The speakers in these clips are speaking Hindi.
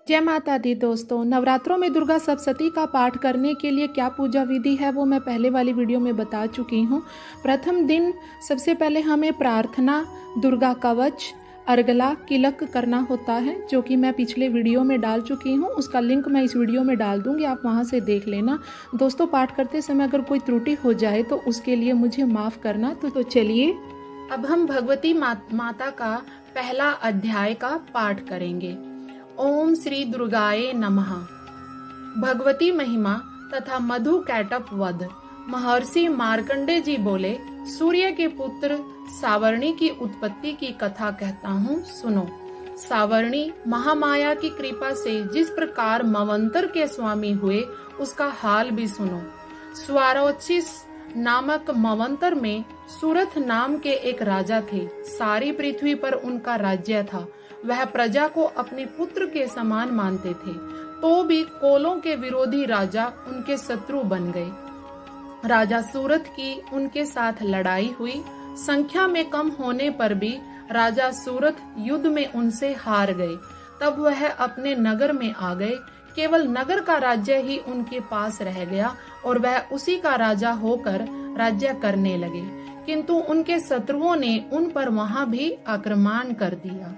जय माता दी दोस्तों। नवरात्रों में दुर्गा सप्तशती का पाठ करने के लिए क्या पूजा विधि है वो मैं पहले वाली वीडियो में बता चुकी हूँ। प्रथम दिन सबसे पहले हमें प्रार्थना, दुर्गा कवच, अर्गला, किलक करना होता है, जो कि मैं पिछले वीडियो में डाल चुकी हूँ। उसका लिंक मैं इस वीडियो में डाल दूँगी, आप वहाँ से देख लेना। दोस्तों, पाठ करते समय अगर कोई त्रुटि हो जाए तो उसके लिए मुझे माफ़ करना। तो चलिए अब हम भगवती माता का पहला अध्याय का पाठ करेंगे। ओम श्री दुर्गाए नमः। भगवती महिमा तथा मधु कैटप वध। महर्षि मार्कंडे जी बोले, सूर्य के पुत्र सावर्णी की उत्पत्ति की कथा कहता हूँ, सुनो। सावर्णी महामाया की कृपा से जिस प्रकार मवंतर के स्वामी हुए उसका हाल भी सुनो। स्वारोचिस नामक मवंतर में सूरथ नाम के एक राजा थे। सारी पृथ्वी पर उनका राज्य था। वह प्रजा को अपने पुत्र के समान मानते थे, तो भी कोलों के विरोधी राजा उनके शत्रु बन गए। राजा सूरथ की उनके साथ लड़ाई हुई। संख्या में कम होने पर भी राजा सूरथ युद्ध में उनसे हार गए। तब वह अपने नगर में आ गए। केवल नगर का राज्य ही उनके पास रह गया और वह उसी का राजा होकर राज्य करने लगे। किंतु उनके शत्रुओं ने उन पर वहां भी आक्रमण कर दिया।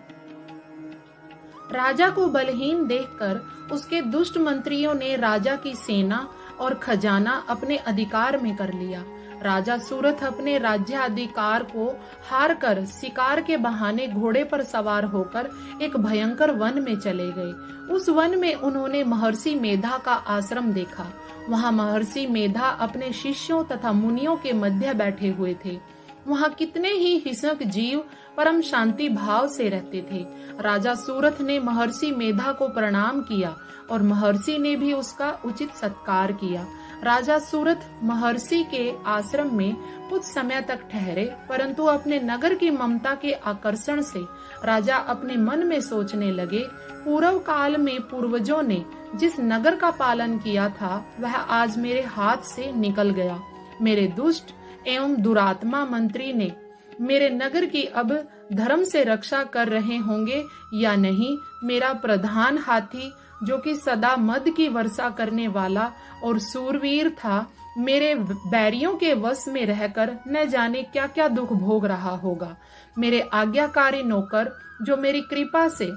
राजा को बलहीन देखकर उसके दुष्ट मंत्रियों ने राजा की सेना और खजाना अपने अधिकार में कर लिया। राजा सूरथ अपने राज्याधिकार को हार कर शिकार के बहाने घोड़े पर सवार होकर एक भयंकर वन में चले गए। उस वन में उन्होंने महर्षि मेधा का आश्रम देखा। वहां महर्षि मेधा अपने शिष्यों तथा मुनियों के मध्य बैठे हुए थे। वहां कितने ही हिंसक जीव परम शांति भाव से रहते थे। राजा सूरथ ने महर्षि मेधा को प्रणाम किया और महर्षि ने भी उसका उचित सत्कार किया। राजा सूरथ महर्षि के आश्रम में कुछ समय तक ठहरे, परंतु अपने नगर की ममता के आकर्षण से राजा अपने मन में सोचने लगे, पूर्व काल में पूर्वजों ने जिस नगर का पालन किया था वह आज मेरे हाथ से निकल गया। मेरे दुष्ट एवं दुरात्मा मंत्री ने मेरे नगर की अब धर्म से रक्षा कर रहे होंगे या नहीं। मेरा प्रधान हाथी, जो कि सदा मद की वर्षा करने वाला और सूरवीर था, मेरे बैरियों के वश में रहकर न जाने क्या क्या दुख भोग रहा होगा। मेरे आज्ञाकारी नौकर, जो मेरी कृपा से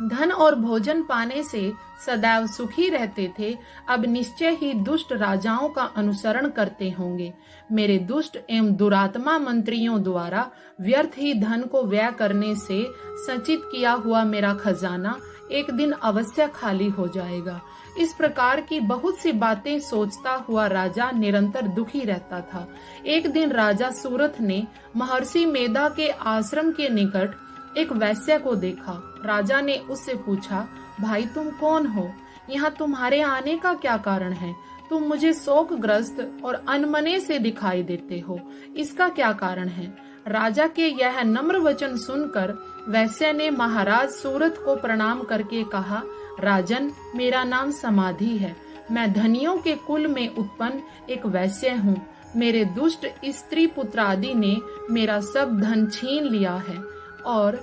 धन और भोजन पाने से सदैव सुखी रहते थे, अब निश्चय ही दुष्ट राजाओं का अनुसरण करते होंगे। मेरे दुष्ट एवं दुरात्मा मंत्रियों द्वारा व्यर्थ ही धन को व्यय करने से संचित किया हुआ मेरा खजाना एक दिन अवश्य खाली हो जाएगा। इस प्रकार की बहुत सी बातें सोचता हुआ राजा निरंतर दुखी रहता था। एक दिन राजा सूरथ ने महर्षि मेधा के आश्रम के निकट एक वैश्य को देखा। राजा ने उससे पूछा, भाई तुम कौन हो? यहाँ तुम्हारे आने का क्या कारण है? तुम मुझे शोकग्रस्त और अनमने से दिखाई देते हो, इसका क्या कारण है? राजा के यह नम्र वचन सुनकर वैश्य ने महाराज सूरथ को प्रणाम करके कहा, राजन, मेरा नाम समाधि है। मैं धनियों के कुल में उत्पन्न एक वैश्य हूँ। मेरे दुष्ट स्त्री पुत्र आदि ने मेरा सब धन छीन लिया है और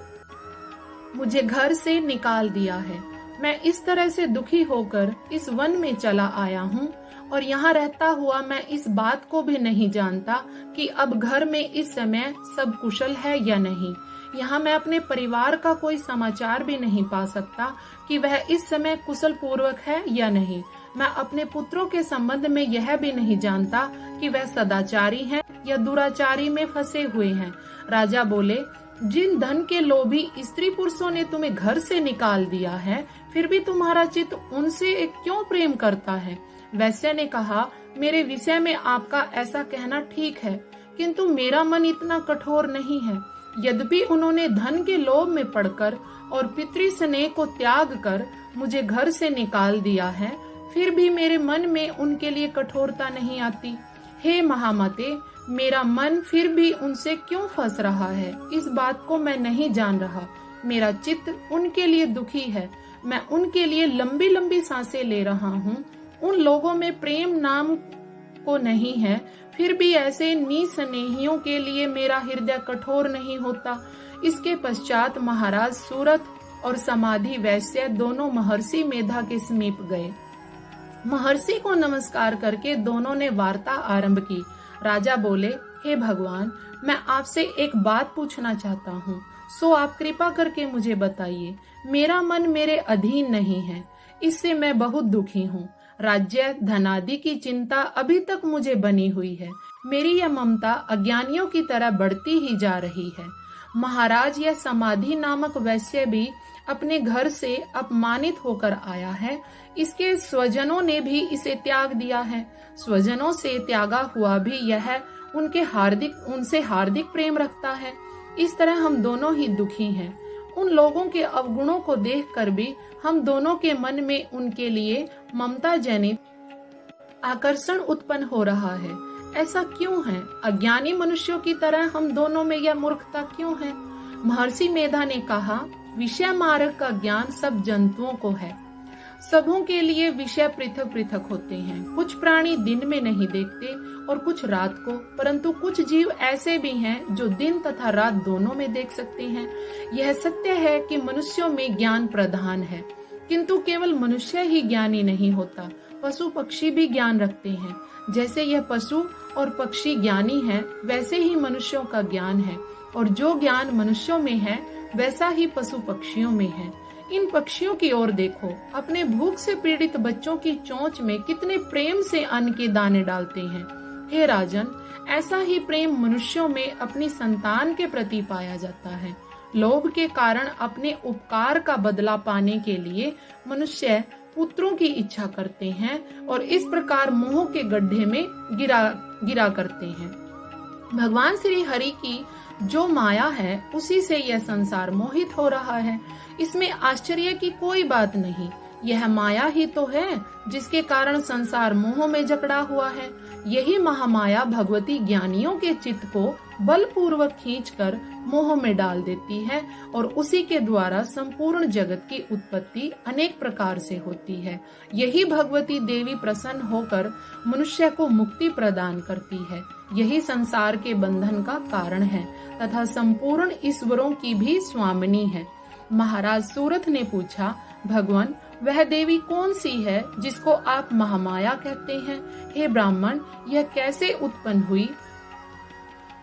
मुझे घर से निकाल दिया है। मैं इस तरह से दुखी होकर इस वन में चला आया हूँ और यहाँ रहता हुआ मैं इस बात को भी नहीं जानता कि अब घर में इस समय सब कुशल है या नहीं। यहाँ मैं अपने परिवार का कोई समाचार भी नहीं पा सकता कि वह इस समय कुशल पूर्वक है या नहीं। मैं अपने पुत्रों के संबंध में यह भी नहीं जानता कि वह सदाचारी हैं या दुराचारी में फंसे हुए हैं। राजा बोले, जिन धन के लोभी स्त्री पुरुषों ने तुम्हें घर से निकाल दिया है, फिर भी तुम्हारा चित्त उनसे क्यों प्रेम करता है? वैश्य ने कहा, मेरे विषय में आपका ऐसा कहना ठीक है, किंतु मेरा मन इतना कठोर नहीं है। यद्यपि उन्होंने धन के लोभ में पड़कर और पितृ स्नेह को त्याग कर मुझे घर से निकाल दिया है, फिर भी मेरे मन में उनके लिए कठोरता नहीं आती। हे महामते, मेरा मन फिर भी उनसे क्यों फंस रहा है, इस बात को मैं नहीं जान रहा। मेरा चित्त उनके लिए दुखी है। मैं उनके लिए लंबी लंबी सांसें ले रहा हूँ। उन लोगों में प्रेम नाम को नहीं है, फिर भी ऐसे निस्नेहियों के लिए मेरा हृदय कठोर नहीं होता। इसके पश्चात महाराज सूरथ और समाधि वैश्य दोनों महर्षि मेधा के समीप गए। महर्षि को नमस्कार करके दोनों ने वार्ता आरंभ की। राजा बोले, हे भगवान, मैं आपसे एक बात पूछना चाहता हूँ, सो आप कृपा करके मुझे बताइए। मेरा मन मेरे अधीन नहीं है, इससे मैं बहुत दुखी हूँ। राज्य धनादि की चिंता अभी तक मुझे बनी हुई है। मेरी यह ममता अज्ञानियों की तरह बढ़ती ही जा रही है। महाराज, यह समाधि नामक वैश्य भी अपने घर से अपमानित होकर आया है। इसके स्वजनों ने भी इसे त्याग दिया है। स्वजनों से त्यागा हुआ भी यह उनसे हार्दिक प्रेम रखता है। इस तरह हम दोनों ही दुखी हैं। उन लोगों के अवगुणों को देखकर भी हम दोनों के मन में उनके लिए ममता जनित आकर्षण उत्पन्न हो रहा है। ऐसा क्यों है? अज्ञानी मनुष्यों की तरह हम दोनों में यह मूर्खता क्यों है? महर्षि मेधा ने कहा, विषय मार्ग का ज्ञान सब जंतुओं को है। सबों के लिए विषय पृथक पृथक होते हैं। कुछ प्राणी दिन में नहीं देखते और कुछ रात को, परंतु कुछ जीव ऐसे भी हैं जो दिन तथा रात दोनों में देख सकते हैं। यह सत्य है कि मनुष्यों में ज्ञान प्रधान है, किंतु केवल मनुष्य ही ज्ञानी नहीं होता, पशु पक्षी भी ज्ञान रखते हैं। जैसे यह पशु और पक्षी ज्ञानी है, वैसे ही मनुष्यों का ज्ञान है, और जो ज्ञान मनुष्यों में है वैसा ही पशु पक्षियों में है। इन पक्षियों की ओर देखो, अपने भूख से पीड़ित बच्चों की चोंच में कितने प्रेम से अन्न के दाने डालते हैं। हे राजन, ऐसा ही प्रेम मनुष्यों में अपनी संतान के प्रति पाया जाता है। लोभ के कारण अपने उपकार का बदला पाने के लिए मनुष्य पुत्रों की इच्छा करते हैं और इस प्रकार मोह के गड्ढे में गिरा करते हैं। भगवान श्री हरि की जो माया है, उसी से यह संसार मोहित हो रहा है। इसमें आश्चर्य की कोई बात नहीं। यह माया ही तो है जिसके कारण संसार मोह में जकड़ा हुआ है। यही महामाया भगवती ज्ञानियों के चित्त को बलपूर्वक खींचकर मोह में डाल देती है और उसी के द्वारा संपूर्ण जगत की उत्पत्ति अनेक प्रकार से होती है। यही भगवती देवी प्रसन्न होकर मनुष्य को मुक्ति प्रदान करती है। यही संसार के बंधन का कारण है तथा संपूर्ण ईश्वरों की भी स्वामिनी है। महाराज सूरथ ने पूछा, भगवान, वह देवी कौन सी है जिसको आप महामाया कहते हैं? हे ब्राह्मण, यह कैसे उत्पन्न हुई?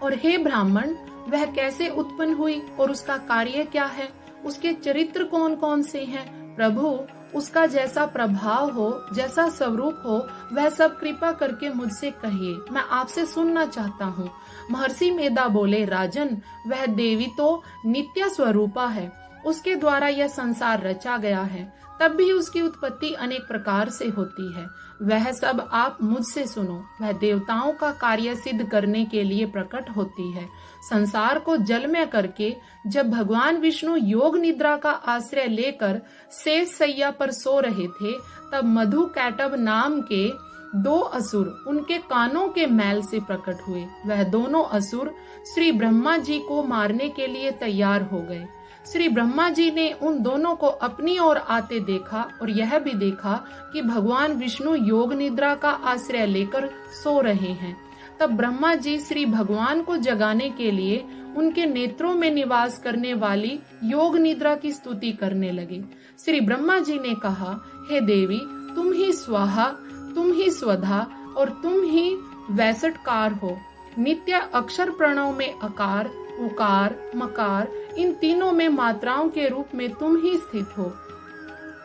और हे ब्राह्मण, वह कैसे उत्पन्न हुई और उसका कार्य क्या है? उसके चरित्र कौन कौन से हैं? प्रभु, उसका जैसा प्रभाव हो, जैसा स्वरूप हो, वह सब कृपा करके मुझसे कहिए, मैं आपसे सुनना चाहता हूँ। महर्षि मेधा बोले, राजन, वह देवी तो नित्य स्वरूपा है। उसके द्वारा यह संसार रचा गया है, तब भी उसकी उत्पत्ति अनेक प्रकार से होती है। वह सब आप मुझसे सुनो। वह देवताओं का कार्य सिद्ध करने के लिए प्रकट होती है। संसार को जलमय करके जब भगवान विष्णु योग निद्रा का आश्रय लेकर शेष सैया पर सो रहे थे, तब मधु कैटव नाम के दो असुर उनके कानों के मैल से प्रकट हुए। वह दोनों असुर श्री ब्रह्मा जी को मारने के लिए तैयार हो गए। श्री ब्रह्मा जी ने उन दोनों को अपनी ओर आते देखा और यह भी देखा कि भगवान विष्णु योग निद्रा का आश्रय लेकर सो रहे हैं। तब ब्रह्मा जी श्री भगवान को जगाने के लिए उनके नेत्रों में निवास करने वाली योग निद्रा की स्तुति करने लगे। श्री ब्रह्मा जी ने कहा, हे देवी, तुम ही स्वाहा, तुम ही स्वधा और तुम ही वैसटकार हो। नित्य अक्षर प्रणव में अकार, उकार, मकार, इन तीनों में मात्राओं के रूप में तुम ही स्थित हो।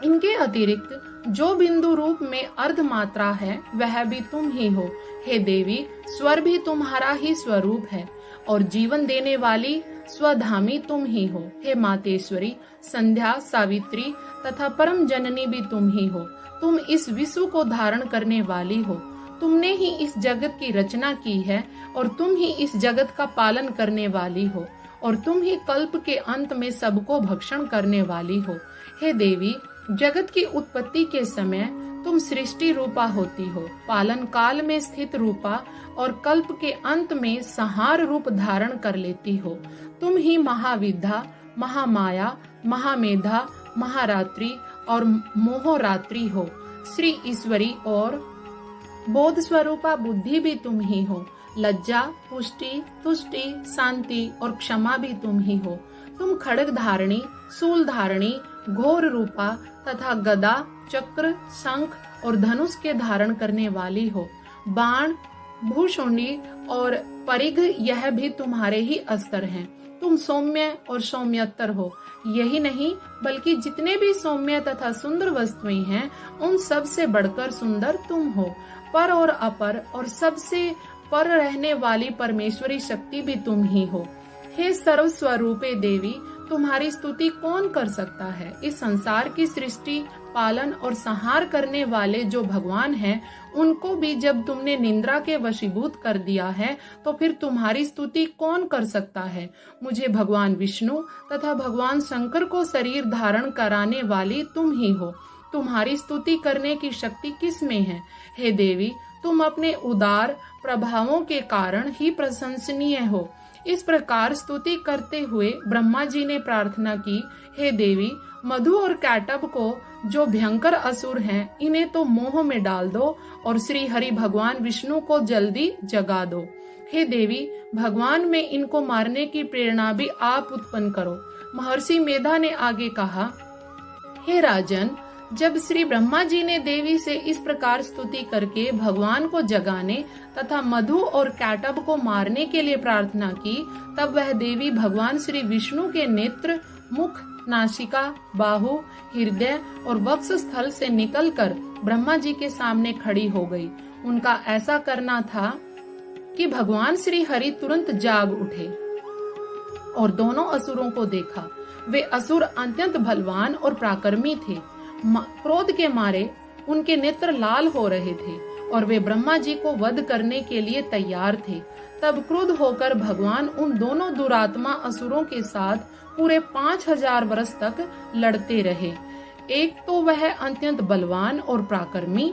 इनके अतिरिक्त जो बिंदु रूप में अर्ध मात्रा है, वह भी तुम ही हो। हे देवी, स्वर भी तुम्हारा ही स्वरूप है और जीवन देने वाली स्वधामी तुम ही हो। हे मातेश्वरी, संध्या, सावित्री तथा परम जननी भी तुम ही हो। तुम इस विश्व को धारण करने वाली हो। तुमने ही इस जगत की रचना की है और तुम ही इस जगत का पालन करने वाली हो और तुम ही कल्प के अंत में सबको भक्षण करने वाली हो। हे देवी, जगत की उत्पत्ति के समय तुम सृष्टि रूपा होती हो, पालन काल में स्थित रूपा और कल्प के अंत में संहार रूप धारण कर लेती हो। तुम ही महाविद्या, महामाया, महामेधा, महारात्रि और मोहरात्रि हो। श्री ईश्वरी और बोध स्वरूपा बुद्धि भी तुम ही हो। लज्जा, पुष्टि, तुष्टि, शांति और क्षमा भी तुम ही हो। तुम खड्ग धारणी, शूल धारणी, घोर रूपा तथा गदा, चक्र, शंख और धनुष के धारण करने वाली हो। बाण, भूषुंडी और परिघ यह भी तुम्हारे ही अस्त्र हैं। तुम सौम्य और सौम्यतर हो। यही नहीं बल्कि जितने भी सौम्य तथा सुंदर वस्तुएं हैं उन सब से बढ़कर सुंदर तुम हो। पर और अपर और सबसे पर रहने वाली परमेश्वरी शक्ति भी तुम ही हो। हे सर्वस्वरूपे देवी, तुम्हारी स्तुति कौन कर सकता है। इस संसार की सृष्टि, पालन और संहार करने वाले जो भगवान हैं, उनको भी जब तुमने निंद्रा के वशीभूत कर दिया है तो फिर तुम्हारी स्तुति कौन कर सकता है। मुझे भगवान विष्णु तथा भगवान शंकर को शरीर धारण कराने वाली तुम ही हो। तुम्हारी स्तुति करने की शक्ति किस में है। हे देवी, तुम अपने उदार प्रभावों के कारण ही प्रशंसनीय हो। इस प्रकार स्तुति करते हुए ब्रह्मा जी ने प्रार्थना की, हे देवी, मधु और कैटब को जो भयंकर असुर हैं, इन्हें तो मोह में डाल दो और श्री हरि भगवान विष्णु को जल्दी जगा दो। हे देवी, भगवान में इनको मारने की प्रेरणा भी आप उत्पन्न करो। महर्षि मेधा ने आगे कहा, हे राजन, जब श्री ब्रह्मा जी ने देवी से इस प्रकार स्तुति करके भगवान को जगाने तथा मधु और कैटब को मारने के लिए प्रार्थना की, तब वह देवी भगवान श्री विष्णु के नेत्र, मुख, नासिका, बाहु, हृदय और वक्ष स्थल से निकलकर ब्रह्मा जी के सामने खड़ी हो गई। उनका ऐसा करना था कि भगवान श्री हरि तुरंत जाग उठे और दोनों असुरों को देखा। वे असुर अत्यंत बलवान और पराक्रमी थे। क्रोध के मारे उनके नेत्र लाल हो रहे थे और वे ब्रह्मा जी को वध करने के लिए तैयार थे। तब क्रुद्ध होकर भगवान उन दोनों दुरात्मा असुरों के साथ पूरे 5000 वर्ष तक लड़ते रहे। एक तो वह अत्यंत बलवान और पराक्रमी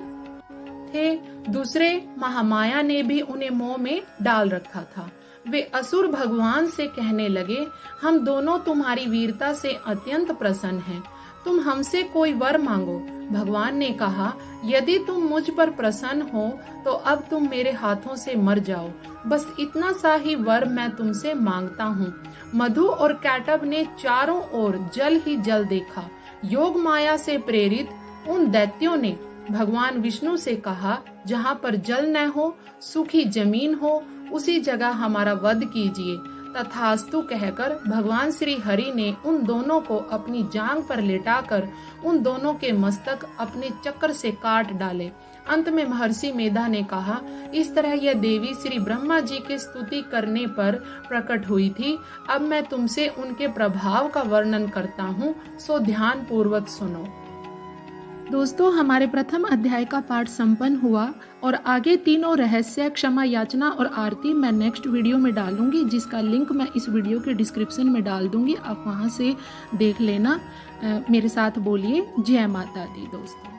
थे, दूसरे महामाया ने भी उन्हें मोह में डाल रखा था। वे असुर भगवान से कहने लगे, हम दोनों तुम्हारी वीरता से अत्यंत प्रसन्न हैं। तुम हमसे कोई वर मांगो। भगवान ने कहा, यदि तुम मुझ पर प्रसन्न हो तो अब तुम मेरे हाथों से मर जाओ। बस इतना सा ही वर मैं तुमसे मांगता हूँ। मधु और कैटब ने चारों ओर जल ही जल देखा। योग माया से प्रेरित उन दैत्यों ने भगवान विष्णु से कहा, जहाँ पर जल न हो, सूखी जमीन हो, उसी जगह हमारा वध कीजिए। तथास्तु कहकर भगवान श्री हरि ने उन दोनों को अपनी जांग पर लेटाकर उन दोनों के मस्तक अपने चक्र से काट डाले। अंत में महर्षि मेधा ने कहा, इस तरह यह देवी श्री ब्रह्मा जी के स्तुति करने पर प्रकट हुई थी। अब मैं तुमसे उनके प्रभाव का वर्णन करता हूँ, सो ध्यान पूर्वक सुनो। दोस्तों, हमारे प्रथम अध्याय का पाठ संपन्न हुआ और आगे तीनों रहस्य, क्षमा याचना और आरती मैं नेक्स्ट वीडियो में डालूंगी, जिसका लिंक मैं इस वीडियो के डिस्क्रिप्शन में डाल दूंगी। आप वहां से देख लेना। मेरे साथ बोलिए जय माता दी दोस्तों।